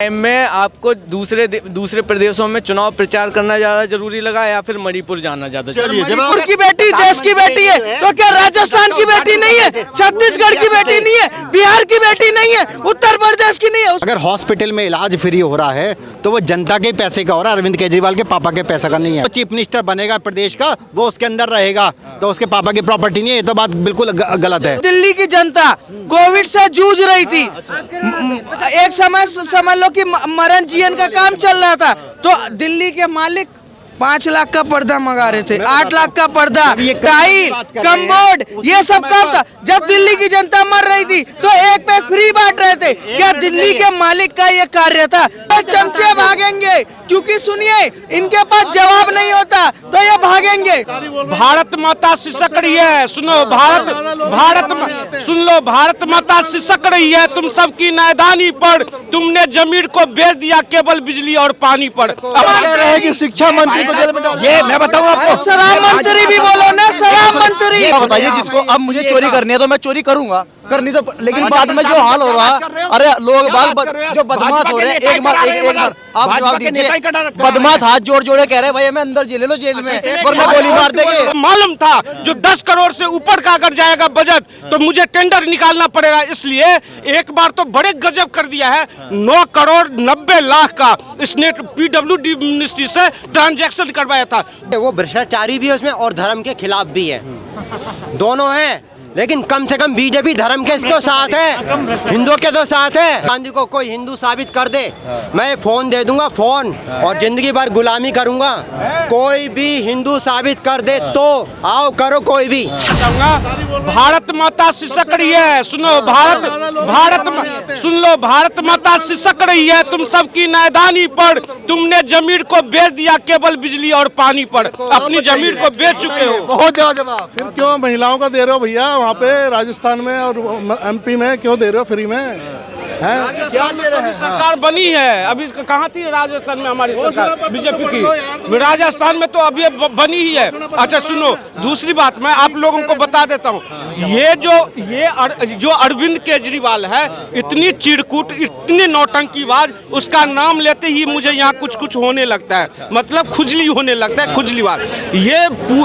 Time में आपको दूसरे प्रदेशों में चुनाव प्रचार करना ज्यादा जरूरी लगा या फिर मणिपुर जाना ज्यादा जरूरी? मणिपुर की बेटी देश की बेटी है तो क्या राजस्थान की बेटी नहीं है, छत्तीसगढ़ की बेटी नहीं है, बिहार की बेटी नहीं है, उत्तर प्रदेश की नहीं है? अगर हॉस्पिटल में इलाज फ्री हो रहा है तो वो जनता के पैसे का हो रहा है, अरविंद केजरीवाल के पापा के पैसा का नहीं है। तो चीफ मिनिस्टर बनेगा प्रदेश का, वो उसके अंदर रहेगा तो उसके पापा की प्रॉपर्टी नहीं है, ये तो बात बिल्कुल गलत है। दिल्ली की जनता कोविड से जूझ रही थी, एक समय समझ लो कि मरण जीवन का काम चल रहा था, तो दिल्ली के मालिक 5 लाख का पर्दा मंगा रहे थे, 8 लाख का पर्दा, टाइल, कम्बोर्ड, ये सब काम था। जब दिल्ली की जनता मर रही थी तो एक पैक फ्री बांट रहे थे। क्या दिल्ली के मालिक का ये कार्य था? चमचे भागेंगे क्योंकि सुनिए इनके पास जवाब नहीं होता तो ये भागेंगे। भारत माता सिसक रही है, सुनो सुन लो, भारत माता सिसक रही है तुम सबकी नादानी पर। तुमने जमीन को बेच दिया केवल बिजली और पानी पर। रहेगी शिक्षा मंत्री को जेल में डाल। ये मैं बताऊँ आपको, शराब मंत्री भी बोलो ना, शराब मंत्री। बताइए, जिसको अब मुझे चोरी करनी है तो मैं चोरी करूंगा, करनी तो, लेकिन बाद में जो हाल हो रहा है, अरे लोग जो बदमाश हो रहे हैं, एक बार आप जवाब दीजिए। बदमाश हाथ जोड़ जोड़े कह रहे हैं भाई हमें अंदर जेल लो, जेल में वरना गोली मार देंगे। मालूम था जो 10 करोड़ से ऊपर का अगर जाएगा बजट तो मुझे टेंडर निकालना पड़ेगा, इसलिए एक बार तो बड़े गजब कर दिया है। 9 करोड़ 90 लाख का इसने PWD मिनिस्ट्री से ट्रांजैक्शन करवाया था। वो भ्रष्टाचारी भी है उसमें और धर्म के खिलाफ भी है, दोनों हैं, लेकिन कम से कम बीजेपी धर्म के तो साथ है, हिंदुओं के तो साथ है। गांधी को कोई हिंदू साबित कर दे, मैं फोन दे दूंगा, फोन, और जिंदगी भर गुलामी करूंगा। कोई भी हिंदू साबित कर दे तो आओ करो कोई भी। भारत माता सिसक रही है, सुनो सुन लो, भारत माता सिसक रही है तुम सबकी नादानी पर। तुमने जमीन को बेच दिया केवल बिजली और पानी पर, अपनी जमीन को बेच चुके हो। बहुत जवाब। फिर क्यों महिलाओं का दे रहे हो भैया वहाँ पे राजस्थान में और MP में क्यों दे रहे हो फ्री में? हैं? क्या सरकार बनी है, अभी कहाँ थी राजस्थान में हमारी सरकार बीजेपी की? राजस्थान में तो अभी बनी ही है। अच्छा सुनो, दूसरी बात मैं आप लोगों को बता देता हूँ, ये जो अरविंद केजरीवाल है, इतनी चिरकुट, इतनी नौटंकीबाज, उसका नाम लेते ही मुझे यहाँ कुछ होने लगता है, मतलब खुजली होने लगता है, खुजलीबाज। ये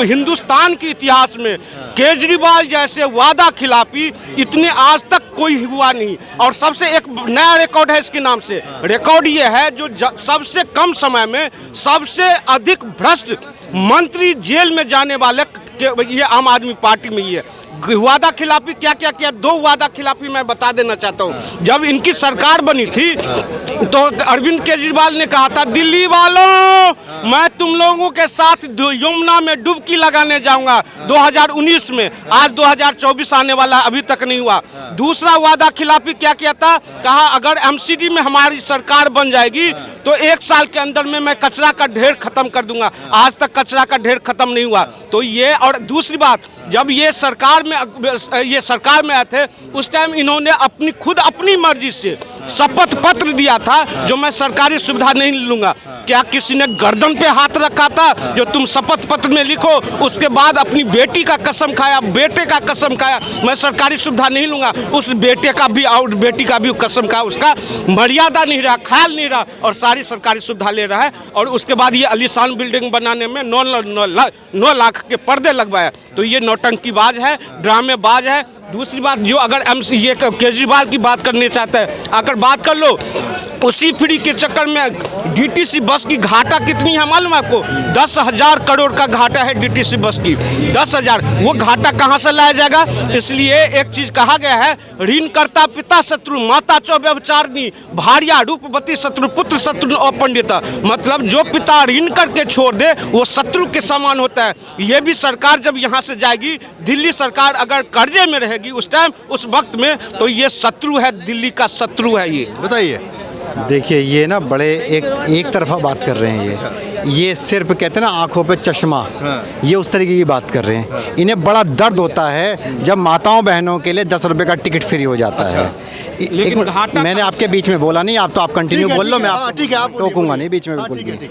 हिंदुस्तान के इतिहास में केजरीवाल जैसे वादा खिलाफी इतने आज तक कोई हुआ नहीं। और सबसे एक नया रिकॉर्ड है इसके नाम से, रिकॉर्ड ये है जो सबसे कम समय में सबसे अधिक भ्रष्ट मंत्री जेल में जाने वाले ये आम आदमी पार्टी में ही है। वादा खिलाफी क्या क्या किया, 2 वादा खिलाफी मैं बता देना चाहता हूँ। जब इनकी सरकार बनी थी तो अरविंद केजरीवाल ने कहा था, दिल्ली वालों मैं तुम लोगों के साथ यमुना में डुबकी लगाने जाऊंगा 2019 में। आज 2024 आने वाला, अभी तक नहीं हुआ। दूसरा वादा खिलाफी क्या किया था, कहा अगर MCD में हमारी सरकार बन जाएगी तो 1 साल के अंदर में मैं कचरा का ढेर खत्म कर दूंगा। आज तक कचरा का ढेर खत्म नहीं हुआ। तो ये, और दूसरी बात, जब ये सरकार में आए थे उस टाइम इन्होंने अपनी मर्जी से शपथ पत्र दिया था जो मैं सरकारी सुविधा नहीं लूंगा। क्या किसी ने गर्दन पे हाथ रखा था जो तुम शपथ पत्र में लिखो, उसके बाद अपनी बेटी का कसम खाया, बेटे का कसम खाया मैं सरकारी सुविधा नहीं लूंगा, उस बेटे का भी और बेटी का भी कसम खाया, उसका मर्यादा नहीं रहा, ख्याल नहीं रहा और सारी सरकारी सुविधा ले रहा है। और उसके बाद ये आलीशान बिल्डिंग बनाने में 9 लाख के पर्दे लगवाया। तो ये नौटंकीबाज है, ड्रामेबाज है। दूसरी बात, जो अगर ये केजरीवाल की बात करनी चाहते हैं, अगर बात कर लो, उसी फ्री के चक्कर में DTC बस की घाटा कितनी है मालूम है आपको? 10,000 करोड़ का घाटा है DTC बस की, 10,000। वो घाटा कहाँ से लाया जाएगा? इसलिए एक चीज कहा गया है, ऋण करता पिता शत्रु, माता चौ व्यभिचारिणी, भार्या रूपवती शत्रु, पुत्र शत्रु और पंडिता। मतलब जो पिता ऋण करके छोड़ दे वो शत्रु के समान होता है। ये भी सरकार जब यहाँ से जाएगी, दिल्ली सरकार अगर कर्जे में रहेगी उस टाइम, उस वक्त में, तो ये शत्रु है, दिल्ली का शत्रु है। ये बताइए। देखिए, ये ना बड़े एक तरफा बात कर रहे हैं। ये सिर्फ कहते हैं ना आंखों पे चश्मा, ये उस तरीके की बात कर रहे हैं। इन्हें बड़ा दर्द होता है जब माताओं बहनों के लिए 10 रुपए का टिकट फ्री हो जाता है। मैंने आपके बीच में बोला नहीं, आप कंटिन्यू बोल लो, मैं आप टोकूंगा नहीं बीच में बिल्कुल भी।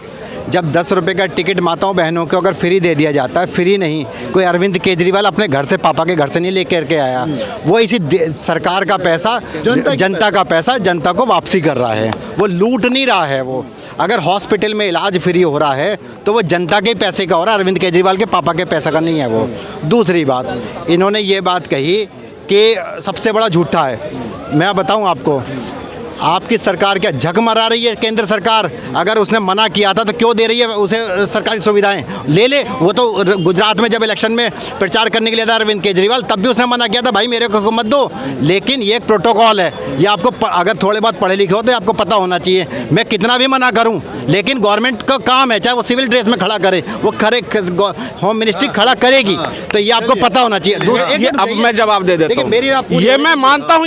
जब 10 रुपए का टिकट माताओं बहनों को अगर फ्री दे दिया जाता है, फ्री नहीं, कोई अरविंद केजरीवाल अपने घर से, पापा के घर से नहीं लेकर के आया, वो इसी सरकार का पैसा, जनता का पैसा जनता को वापसी कर रहा है, वो लूट नहीं रहा है। वो अगर हॉस्पिटल में इलाज फ्री हो रहा है तो वो जनता के पैसे का हो रहा है, अरविंद केजरीवाल के पापा के पैसा का नहीं है वो। दूसरी बात, इन्होंने ये बात कही कि सबसे बड़ा झूठा है। मैं बताऊं आपको, आपकी सरकार क्या झक मरा रही है केंद्र सरकार? अगर उसने मना किया था तो क्यों दे रही है उसे सरकारी सुविधाएं? ले वो तो गुजरात में जब इलेक्शन में प्रचार करने के लिए था अरविंद केजरीवाल, तब भी उसने मना किया था, भाई मेरे को मत दो। लेकिन ये एक प्रोटोकॉल है, ये आपको अगर थोड़े बहुत पढ़े लिखे हो तो आपको पता होना चाहिए। मैं कितना भी मना करूं, लेकिन गवर्नमेंट का काम है, चाहे वो सिविल ड्रेस में खड़ा करे, वो होम मिनिस्ट्री खड़ा करेगी, तो ये आपको पता होना चाहिए। अब मैं जवाब दे देता हूं। मेरी बात ये मैं मानता हूं,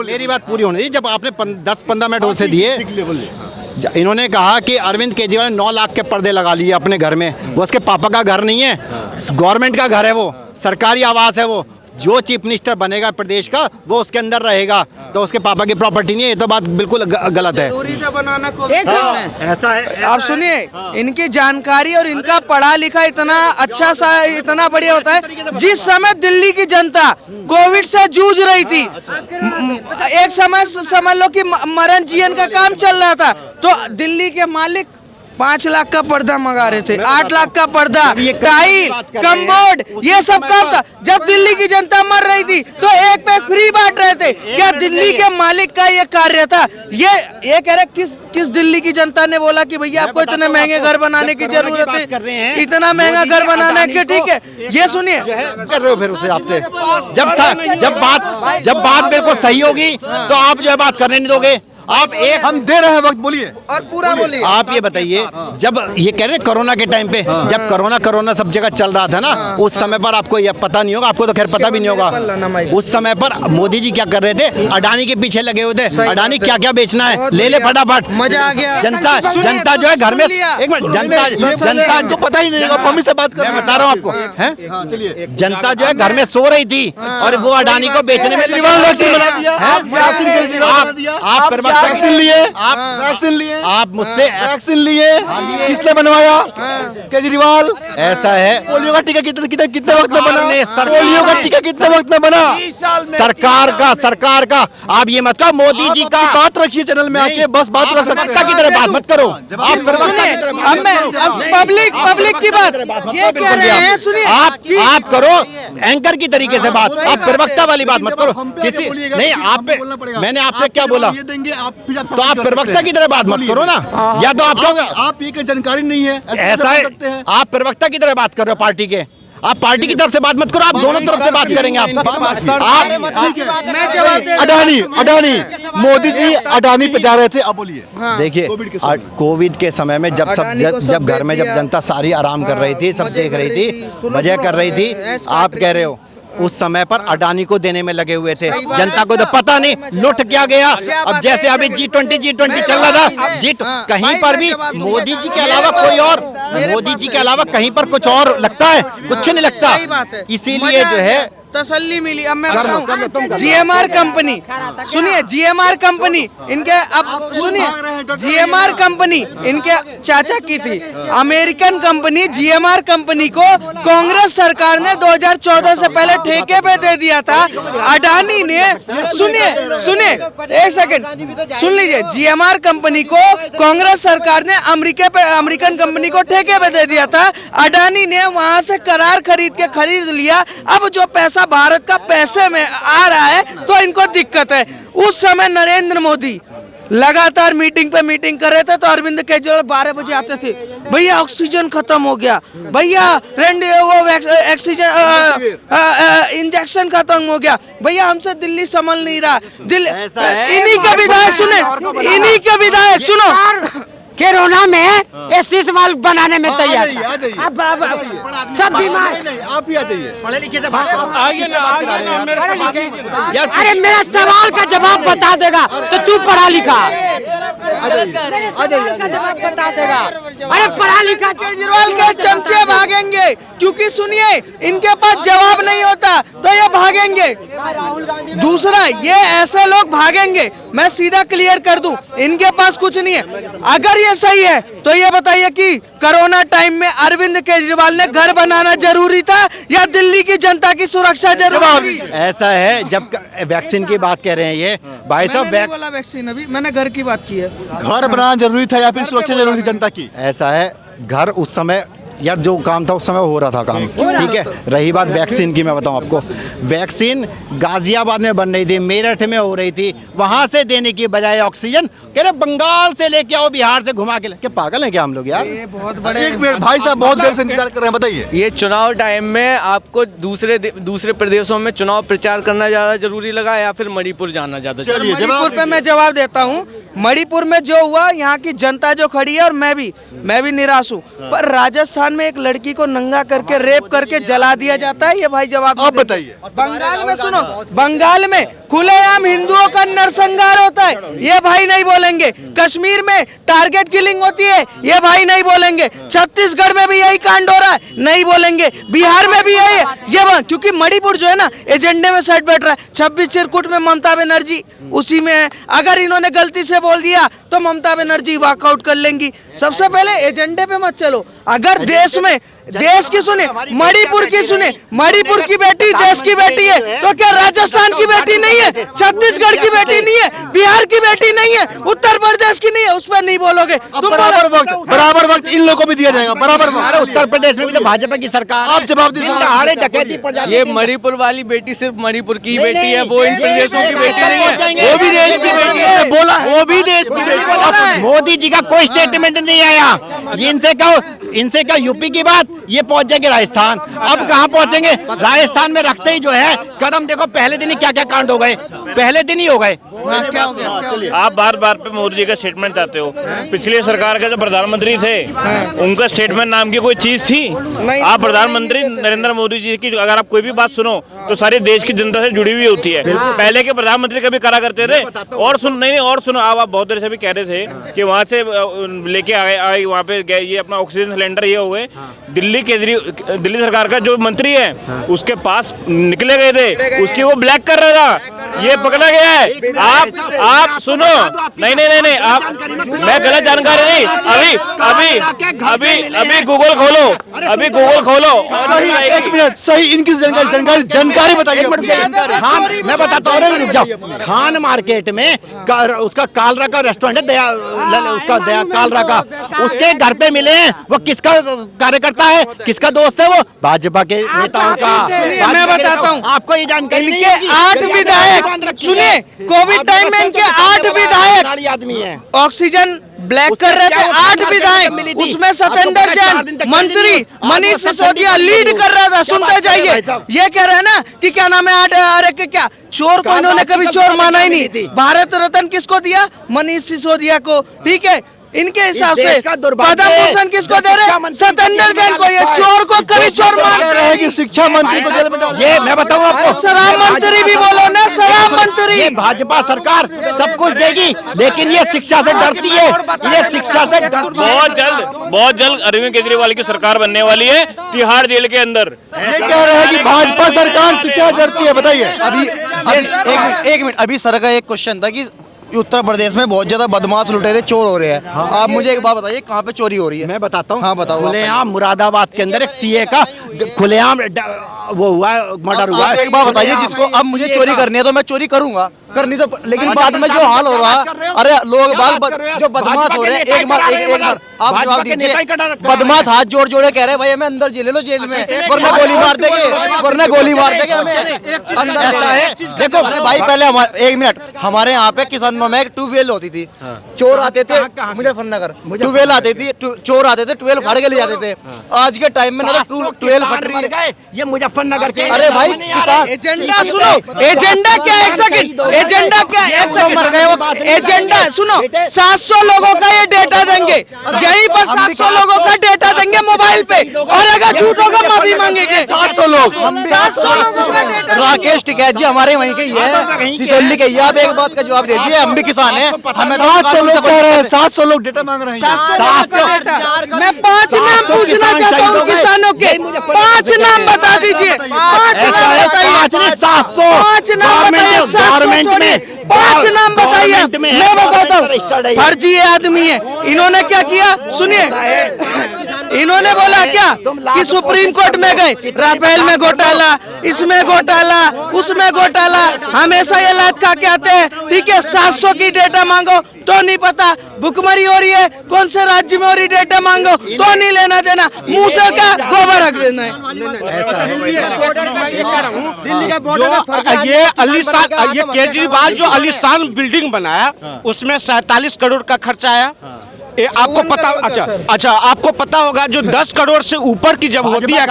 मेरी बात पूरी होनी चाहिए। जब आपने 10-15 मिनट उसे दिए, इन्होंने कहा कि अरविंद केजरीवाल ने 9 लाख के पर्दे लगा लिए अपने घर में, वो उसके पापा का घर नहीं है, गवर्नमेंट का घर है, वो सरकारी आवास है। वो जो चीफ मिनिस्टर बनेगा प्रदेश का वो उसके अंदर रहेगा, तो उसके पापा की प्रॉपर्टी नहीं है। ये तो बात बिल्कुल गलत है। ऐसा है। आप सुनिए, इनकी जानकारी और इनका पढ़ा लिखा इतना अच्छा सा, इतना बढ़िया होता है। जिस समय दिल्ली की जनता कोविड से जूझ रही थी, एक समय समझ लो कि मरण जीवन का काम चल रहा था, तो दिल्ली के मालिक 5 लाख का पर्दा मंगा रहे थे, 8 लाख का पर्दा, टाइल, कमोड, ये सब काम था। जब दिल्ली की जनता मर रही थी तो एक पे फ्री बांट रहे थे। क्या दिल्ली के मालिक का ये कार्य था? ये कह रहे किस दिल्ली की जनता ने बोला कि भैया आपको इतने महंगे घर बनाने की जरूरत है, इतना महंगा घर बनाना है कि ठीक है। ये सुनिए, कर रहे हो फिर उसे आपसे, जब बात बिल्कुल सही होगी तो आप जो है बात करने नहीं दोगे। आप एक हम दे रहे हैं वक्त, बोलिए और पूरा बोलिए। आप ये बताइए, जब ये कह रहे हैं कोरोना के टाइम पे, जब कोरोना सब जगह चल रहा था ना, उस समय पर आपको ये पता नहीं होगा, आपको तो खैर पता भी नहीं होगा, उस समय पर मोदी जी क्या कर रहे थे? अडानी के पीछे लगे हुए थे। अडानी क्या क्या बेचना है, ले ले फटाफट, मजा आ गया। जनता जो है घर में, एक मिनट, जनता जो पता ही नहीं होगा, मम्मी से बात कर, मैं बता रहा हूँ आपको, है जनता जो है घर में सो रही थी और वो अडानी को बेचने में वैक्सीन लिए, आप मुझसे वैक्सीन लिए, किसने बनवाया? केजरीवाल। ऐसा है, पोलियो का टीका कितने वक्त में बना? पोलियो का टीका कितने वक्त में बना? सरकार का। आप ये मत कहो मोदी जी का बात रखिए चैनल में आके, बस बात रख सकते हैं, की तरह बात मत करो। आप पब्लिक की बात ये कह रहे हैं, सुनिए, आप करो एंकर की तरीके से बात, आप प्रवक्ता वाली बात मत करो। किसी नहीं, आप मैंने आपसे क्या बोला? तो आप प्रवक्ता की तरह बात मत करो ना, या तो आप ये जानकारी नहीं है, ऐसा है। आप प्रवक्ता की तरह बात कर रहे हो पार्टी के, आप पार्टी की तरफ से बात मत करो, आप दोनों तरफ से बात करेंगे। आप अडानी मोदी जी अडानी पे जा रहे थे, अब बोलिए। देखिए, कोविड के समय में जब घर में जब जनता सारी आराम कर रही थी, सब देख रही थी, मजे कर रही थी, आप कह रहे हो उस समय पर अडानी को देने में लगे हुए थे। जनता को तो पता नहीं लुट क्या गया। अब जैसे अभी G20 चल रहा था, कहीं पर भी मोदी जी के अलावा कोई और, मोदी जी के अलावा कहीं पर कुछ और लगता है? कुछ नहीं लगता। इसीलिए जो है तसल्ली मिली। अब मैं बताऊं, GMR कंपनी, सुनिए, GMR कंपनी इनके, अब सुनिए, GMR कंपनी इनके चाचा की थी। अमेरिकन कंपनी GMR कंपनी को कांग्रेस सरकार ने 2014 से पहले ठेके पे दे दिया था। अडानी ने, सुनिए एक सेकंड सुन लीजिए, GMR कंपनी को कांग्रेस सरकार ने अमेरिकन कंपनी को ठेके पे दे दिया था। अडानी ने वहां से करार खरीद लिया। अब जो पैसा भारत का पैसे में आ रहा है तो इनको दिक्कत है। उस समय नरेंद्र मोदी लगातार मीटिंग पे मीटिंग कर रहे थे, तो अरविंद केजरीवाल 12 बजे आते थे, भैया ऑक्सीजन खत्म हो गया, भैया इंजेक्शन खत्म हो गया, भैया हमसे दिल्ली संभल नहीं रहा। इन्हीं के विधायक सुनो, कोरोना में ऐसे सवाल बनाने में तैयार। अब सब बीमार, आप ही आ जाइए, पढ़े लिखे से अरे मेरा सवाल का जवाब बता देगा तो तू पढ़ा लिखा बता देगा। अरे पढ़ा लिखा। केजरीवाल के चमचे भागेंगे, क्योंकि सुनिए, इनके पास जवाब नहीं होता तो ये भागेंगे। दूसरा, ये ऐसे लोग भागेंगे मैं सीधा क्लियर कर दूं, इनके पास कुछ नहीं है। अगर ये सही है तो ये बताइए कि कोरोना टाइम में अरविंद केजरीवाल ने घर बनाना जरूरी था या दिल्ली की जनता की सुरक्षा जरूरी थी? ऐसा है, जब वैक्सीन की बात कह रहे हैं ये भाई साहब, मैंने नहीं बोला वैक्सीन, अभी मैंने घर की बात की है। घर बनाना जरूरी था या फिर सुरक्षा जरूरी थी जनता की? ऐसा है, घर उस समय यार जो काम था उस समय हो रहा था काम, ठीक है। रही बात वैक्सीन की, मैं बताऊं आपको, वैक्सीन गाजियाबाद में बन रही थी, मेरठ में हो रही थी, वहां से देने की बजाय ऑक्सीजन कह रहे बंगाल से लेके आओ, बिहार से घुमा के क्या पागल है क्या हम लोग यार? ये बहुत बड़े एक मिनट भाई साहब, बहुत देर से इंतजार कर रहे हैं, बताइए। ये चुनाव टाइम में आपको दूसरे प्रदेशों में चुनाव प्रचार करना ज़्यादा जरूरी लगा या फिर मणिपुर जाना ज़्यादा जरूरी? चलिए मणिपुर पे मैं जवाब देता हूँ। मणिपुर में जो हुआ, यहाँ की जनता जो खड़ी है और मैं भी निराश हूँ, पर राजस्थान में एक लड़की को नंगा करके रेप करके जला दिया जाता है, ये भाई जवाब आप बताइए। बंगाल में सुनो, बंगाल में खुलेआम हिंदुओं का नरसंहार होता है, ये भाई नहीं बोलेंगे। कश्मीर में टारगेट किलिंग होती है, ये भाई नहीं बोलेंगे। छत्तीसगढ़ में भी यही कांड हो रहा है, नहीं बोलेंगे। बिहार में भी यही है, क्योंकि मणिपुर जो है ना एजेंडे में सेट बैठ रहा है। 26 चिरकुट में ममता बनर्जी उसी में है, अगर इन्होंने गलती से बोल दिया तो ममता बनर्जी वॉकआउट कर लेंगी। सबसे पहले एजेंडे पे मत चलो। अगर देश में देश की सुने, मणिपुर की सुने, मणिपुर की बेटी देश की बेटी है, तो क्या राजस्थान की बेटी नहीं है? छत्तीसगढ़ की बेटी नहीं है? बिहार की बेटी नहीं है? उत्तर प्रदेश की नहीं है? उस पर नहीं बोलोगे तुम? बराबर वक्त इन लोगों को भी दिया जाएगा, बराबर वक्त। उत्तर प्रदेश में भी तो भाजपा की सरकार, आप जवाब दीजिए। डकैती पड़ जाती ये मणिपुर वाली बेटी सिर्फ मणिपुर की बेटी है, वो इन प्रदेशों की बेटी नहीं है, वो भी देश की बेटी है। बोला, वो भी देश की बेटी है। मोदी जी का कोई स्टेटमेंट नहीं आया। इनसे कहो यूपी की बात, ये पहुंच जाएंगे राजस्थान। अब कहाँ पहुंचेंगे? राजस्थान में रखते ही जो है कदम, देखो पहले दिन ही क्या क्या कांड हो गए, पहले दिन ही हो गए। आप बार बार पे मोदी जी का स्टेटमेंट चाहते हो। पिछले सरकार के जो प्रधानमंत्री थे उनका स्टेटमेंट नाम की कोई चीज थी? आप प्रधानमंत्री नरेंद्र मोदी जी की अगर आप कोई भी बात सुनो तो सारी देश की जनता से जुड़ी हुई होती है। पहले के प्रधानमंत्री कभी करा करते थे। और सुनो, आप बहुत देर से भी कह रहे थे कि वहाँ से लेके आए वहाँ पे गए, ये अपना ऑक्सीजन सिलेंडर ये हो गए। दिल्ली सरकार का जो मंत्री है उसके पास निकले गए थे, उसकी वो ब्लैक कर रहा था, ये पकड़ा गया है। आप सुनो, नहीं, आप, मैं गलत जानकारी नहीं, अभी गूगल खोलो, एक मिनट, सही इनकी जानकारी बताइए। मैं बताता हूँ, रुक जाओ। खान मार्केट में उसका कालरा का रेस्टोरेंट है, उसका कालरा का, उसके घर पे मिले हैं। वो किसका कार्यकर्ता है, किसका दोस्त है? वो भाजपा के नेताओं का। मैं बताता हूँ आपको ये जानकारी, इनके 8 विधायक, सुनिए, कोविड टाइम में इनके 8 विधायक आदमी है ऑक्सीजन ब्लैक कर रहे थे। 8 विधायक, उसमें सत्येंद्र जैन मंत्री, मनीष सिसोदिया लीड कर रहा था। सुनते जाइए, ये कह रहे हैं ना कि क्या नाम है, 8 क्या चोर को इन्होंने कभी चोर माना ही नहीं। भारत रत्न किसको दिया? मनीष सिसोदिया को, ठीक है। इनके हिसाब से पद्म भूषण किसको दे रहे? सत्येंद्र जैन को। ये चोर को कभी चोर मान रहे कि शिक्षा मंत्री को जेल में डाल। ये मैं बताऊं आपको, शराब मंत्री भी बोलो ना, शराब मंत्री। ये भाजपा सरकार सब कुछ देगी, लेकिन ये शिक्षा से डरती है। ये शिक्षा से बहुत जल्द अरविंद केजरीवाल की सरकार बनने वाली है तिहाड़ जेल के अंदर। ये कह रहे हैं कि भाजपा सरकार शिक्षा डरती है, बताइए। अभी एक मिनट, अभी सर का एक क्वेश्चन था कि उत्तर प्रदेश में बहुत ज्यादा बदमाश लुटेरे चोर हो रहे हैं। आप मुझे एक बात बताइए, कहाँ पे चोरी हो रही है? मैं बताता हूँ। हाँ बताओ। खुलेआम मुरादाबाद के अंदर एक सीए का खुलेआम वो हुआ, मर्डर हुआ। आप एक बात बताइए, जिसको अब मुझे चोरी करनी है तो मैं चोरी करूंगा, करनी तो, लेकिन बाद में जो हाल हो रहा है, अरे लोग जो बदमाश हो रहे हैं, एक बार आप जवाब दीजिए। बदमाश हाथ जोड़ जोड़े कह रहे हैं भाई हमें अंदर जेल लो, जेल में, वरना गोली मार देंगे, हमें अंदर। ऐसा है, देखो अरे भाई पहले एक मिनट, हमारे यहाँ पे किसानों में एक ट्यूबवेल होती थी, चोर आते थे, मुजफ्फरनगर ट्यूबवेल आती थी, चोर आते थे, ट्यूबवेल फाड़ के ले जाते थे। आज के टाइम में ना ट्यूबवेल फट रही है। ये मुजफ्फरनगर के, अरे भाई किसान, एजेंडा सुनो, एजेंडा क्या है? 1 सेकंड, एजेंडा क्या है? 1 सेकंड मर गए वो। एजेंडा सुनो, 700 लोगों का ये डेटा देंगे, यहीं पर 700 लोगों का डेटा देंगे मोबाइल पे, और अगर झूठ होगा माफी मांगेंगे। 700 लोग, 700 लोगों का डेटा। राकेश टिकैत जी हमारे वहीं के ही है, सिसोली के ही। आप एक बात का जवाब दीजिए, हम भी किसान हैं, हमें 700 लोग कह रहे हैं, 700 लोग डेटा मांग रहे हैं। 700 मैं 5 नाम पूछना चाहता हूँ किसानों के, 5 नाम बता दीजिए, 5 नाम बताइए, 700 नाम बताइए, 5 नाम बताइए। मैं बताता हूँ, फर्जी आदमी है। इन्होंने क्या किया सुनिए, इन्होंने बोला क्या कि सुप्रीम कोर्ट में गए, राफेल में घोटाला, इसमें घोटाला, उसमें घोटाला, हमेशा ये लात खा के आते हैं। ठीक है, 700 की डेटा मांगो तो नहीं पता, भुखमरी हो रही है कौन से राज्य में हो रही, डेटा मांगो तो नहीं लेना देना, मुंह से का गोबर रख देना है। ये आलीशान, ये केजरीवाल जो आलीशान बिल्डिंग बनाया उसमें 47 करोड़ का खर्चा आया। आपको पता, अच्छा आपको पता होगा जो 10 करोड़ से ऊपर की जब होती है,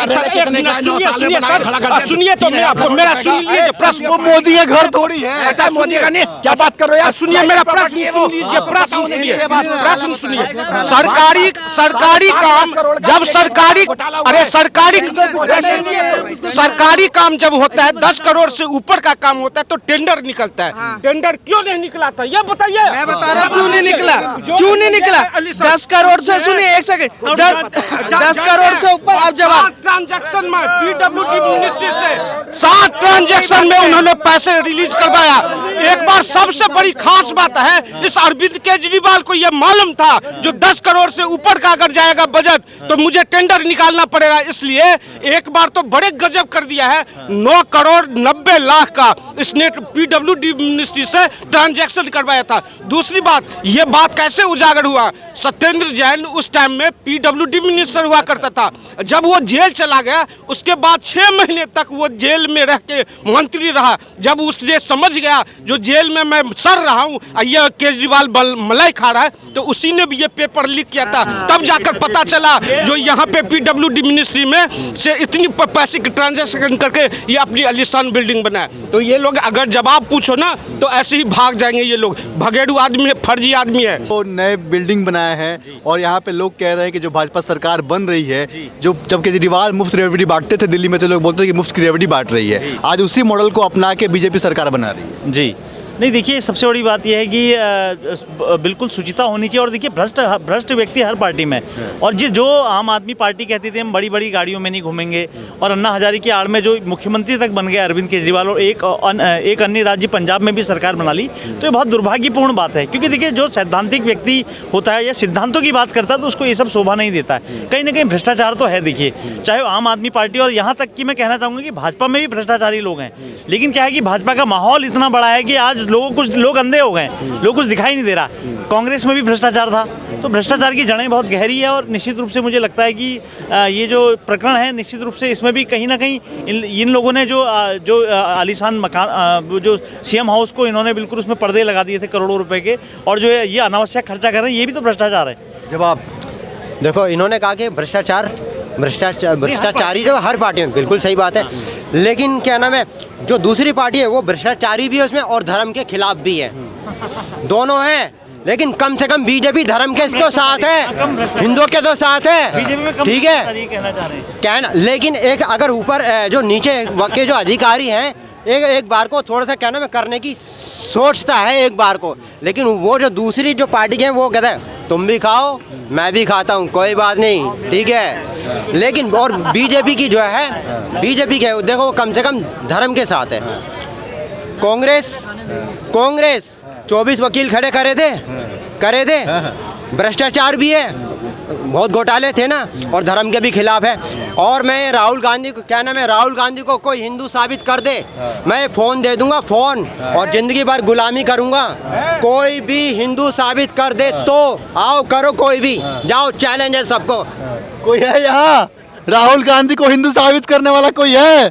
सुनिए तो मेरा सुन लीजिए प्रश्न। वो मोदी का घर थोड़ी है, मोदी का नहीं, क्या बात कर रहे हो यार? सुनिए मेरा प्रश्न सुन लीजिए, प्रश्न सुनिए। सरकारी काम जब सरकारी काम जब होता है 10 करोड़ से ऊपर का काम होता है तो टेंडर निकलता है। टेंडर क्यों नहीं निकला था ये बताइए। मैं बता रहा हूँ क्यों नहीं निकला। 10 करोड़ से, सुनिए एक सेकंड, 10 करोड़ से ऊपर। अब जवाब ट्रांजैक्शन में पीडब्ल्यूडी मिनिस्ट्री से 7 ट्रांजैक्शन में उन्होंने पैसे रिलीज करवाया। एक बार सबसे बड़ी खास बात है, इस अरविंद केजरीवाल को यह मालूम था जो 10 करोड़ से ऊपर का अगर जाएगा बजट तो मुझे टेंडर निकालना पड़ेगा, इसलिए एक बार तो बड़े गजब कर दिया है। 9 करोड़ 90 लाख का इसने पीडब्ल्यूडी मिनिस्ट्री से ट्रांजैक्शन करवाया था। दूसरी बात, ये बात कैसे उजागर हुआ, सत्येंद्र जैन उस टाइम में पीडब्ल्यूडी मिनिस्टर हुआ करता था। जब वो जेल चला गया उसके बाद 6 महीने तक वो जेल में रह के मंत्री रहा। जब उसने समझ गया जो जेल में मैं सड़ रहा हूँ, ये केजरीवाल मलाई खा रहा है, तो उसी ने भी ये पेपर लीक किया था। तब जाकर पता चला जो यहाँ पे पीडब्ल्यूडी मिनिस्ट्री में से इतनी पैसे की ट्रांजैक्शन करके ये अपनी आलीशान बिल्डिंग बनाया। तो ये लोग अगर जवाब पूछो ना तो ऐसे ही भाग जाएंगे। ये लोग भगेड़ू आदमी है, फर्जी आदमी है। वो नए बिल्डिंग बनाया है और यहाँ पे लोग कह रहे हैं कि जो भाजपा सरकार बन रही है, जो जब केजरीवाल मुफ्त रेवड़ी बांटते थे दिल्ली में तो लोग बोलते थे कि मुफ्त की रेवड़ी बांट रही है, आज उसी मॉडल को अपना के बीजेपी सरकार बना रही है। जी नहीं, देखिए सबसे बड़ी बात यह है कि बिल्कुल शुचिता होनी चाहिए। और देखिए भ्रष्ट व्यक्ति हर पार्टी में, और जो आम आदमी पार्टी कहती थी हम बड़ी बड़ी गाड़ियों में नहीं घूमेंगे, और अन्ना हजारे की आड़ में जो मुख्यमंत्री तक बन गए अरविंद केजरीवाल, और एक अन्य राज्य पंजाब में भी सरकार बना ली, तो ये बहुत दुर्भाग्यपूर्ण बात है। क्योंकि देखिए जो सैद्धांतिक व्यक्ति होता है या सिद्धांतों की बात करता है तो उसको ये सब शोभा नहीं देता है। कहीं ना कहीं भ्रष्टाचार तो है, देखिए चाहे आम आदमी पार्टी, और यहाँ तक कि मैं कहना चाहूँगा कि भाजपा में भी भ्रष्टाचारी लोग हैं। लेकिन क्या है कि भाजपा का माहौल इतना बड़ा है कि आज कुछ लोग अंधे हो गए, लोग कुछ दिखाई नहीं दे रहा। कांग्रेस में भी भ्रष्टाचार था, तो भ्रष्टाचार की जड़ें बहुत गहरी है। और निश्चित रूप से मुझे लगता है कि ये जो प्रकरण है, निश्चित रूप से इसमें भी कहीं ना कहीं इन लोगों ने जो आलीशान मकान, जो सीएम हाउस को इन्होंने बिल्कुल उसमें पर्दे लगा दिए थे करोड़ों रुपए के, और जो ये अनावश्यक खर्चा कर रहे हैं, ये भी तो भ्रष्टाचार है। जवाब देखो, इन्होंने कहा कि भ्रष्टाचारी जो हर पार्टी में, बिल्कुल सही बात है। लेकिन क्या नाम है, जो दूसरी पार्टी है वो भ्रष्टाचारी भी है उसमें और धर्म के खिलाफ भी है, दोनों हैं। लेकिन कम से कम बीजेपी धर्म के तो साथ है, हिंदुओं के तो साथ है, ठीक है। लेकिन एक अगर ऊपर जो नीचे के जो अधिकारी हैं, एक बार को थोड़ा सा कहना में करने की सोचता है एक बार को, लेकिन वो जो दूसरी जो पार्टी के हैं वो कहता है तुम भी खाओ मैं भी खाता हूँ, कोई बात नहीं, ठीक है। लेकिन और बीजेपी की जो है, बीजेपी के देखो वो कम से कम धर्म के साथ है। कांग्रेस 24 वकील खड़े करे थे, भ्रष्टाचार भी है, बहुत घोटाले थे ना, और धर्म के भी खिलाफ है। और मैं राहुल गांधी को, क्या नाम है, राहुल गांधी को कोई हिंदू साबित कर दे, मैं फ़ोन दे दूंगा, फ़ोन, और ज़िंदगी भर गुलामी करूंगा। कोई भी हिंदू साबित कर दे तो आओ करो, कोई भी जाओ, चैलेंज है सबको। कोई है यहाँ राहुल गांधी को हिंदू साबित करने वाला कोई है?